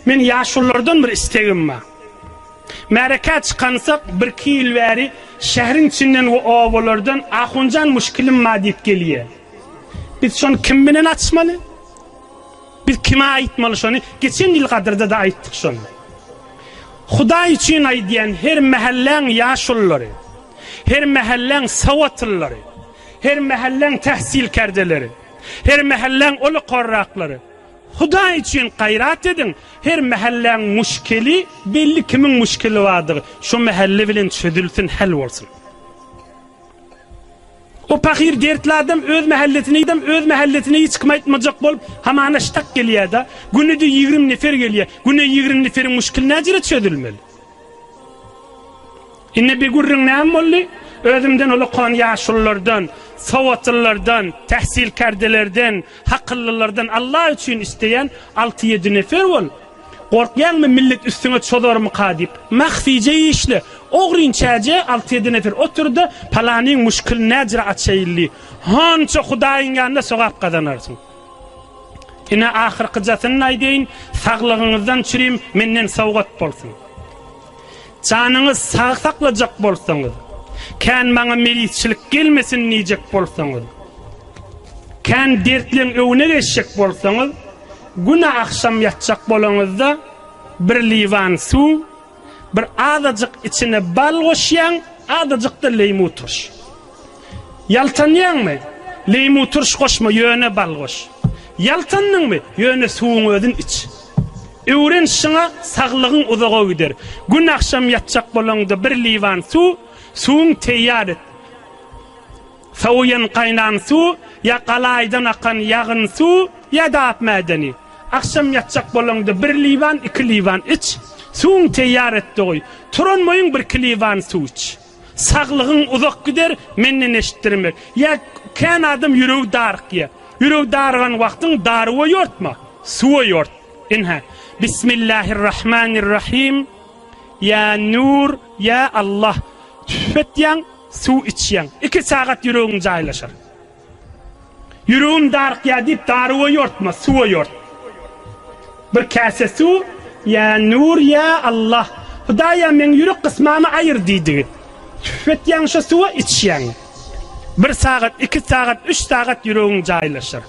Men yaşullardan bir istegim var. Mereka çıkansak bir kil veri şehrin içinden o ovalardan ahuncan muşkilim ma deyip geliyor. Biz şunu kim bilen açmalı? Biz kime aitmalı şunu? Geçen yıl kadar da aittik şunu. Huday için aydiyen her mahallen yaşulları, her mahallen savatlıları, her mahallen tahsil kerdeleri, her mahallen olu korrakları. Huday için gayret edin. Her mahallen muşkili belli kimin muşkili vardır. Şu mahalle bilen çözülsün, hal olsun. O fakir dertli adam öz mahallesine hiç çıkmaytmayacak bolup hamana ştak geliyor da günü de 20 nefer geliyor. Günü 20 neferin muşkili necire çözülmeli? İnne bir gurrun ne oldu? Özümden olu kon yaşlılardan, savatlılardan, tahsil kerdelerden, hakıllılardan Allah için isteyen 6-7 nefer ol. Korkyan mı millet üstüne çodor mu kadip? Mahfice işli. Oğrinçaca 6-7 nefer oturdu. Palanin muşkil necra açayılli. Hança Hudayın yanında sokap kazanarsın. Yine ahir kıcasının aydeyin. Sağlığınızdan çürüyüm. Menden savgat bolsun. Canınız sağ saklacak bolsanız. Kan bana melisçilik gelmesin diyecek bolsanız. Kan dertlen öğüne geçecek bolsanız. Güne akşam yatacak bolanızda bir livan su, bir adacık içine bal koşyan, adacık da leymu turş. Yaltanyan mı? Leymu turş koşma, yöne bal koş. Yaltandın mı? Yöne suğun ödün iç. Öğren şuna sağlığın uzağa gider. Gün akşam yatacak bolanızda bir livan su, suğun teyyar et. Soğuyan kaynan su, ya kalaydan akan yağın su, ya da madeni. Akşam yatacak bolanda bir livan, 2 livan iç. Suğun teyyar etti oy. Turanmayın bir 2 livan su iç. Sağlığın uzak gider, menden eşittirmek. Ya kan adam yüreği darık ya. Yüreği darıgan vaktin darıva yortma. Suva yort. İnha. Bismillahirrahmanirrahim. Ya nur, ya Allah. Tüfetyan, su içyan. 2 saat yüreğin caylaşır. Yüreğim darık ya deyip darıva yortma, suva yort. Bir kase su, ya nur ya Allah. Hudaya men yürek kısmamı ayır deydi. Tüfetyan şu suva içyan. 1 saat, 2 saat, 3 saat yüreğin caylaşır.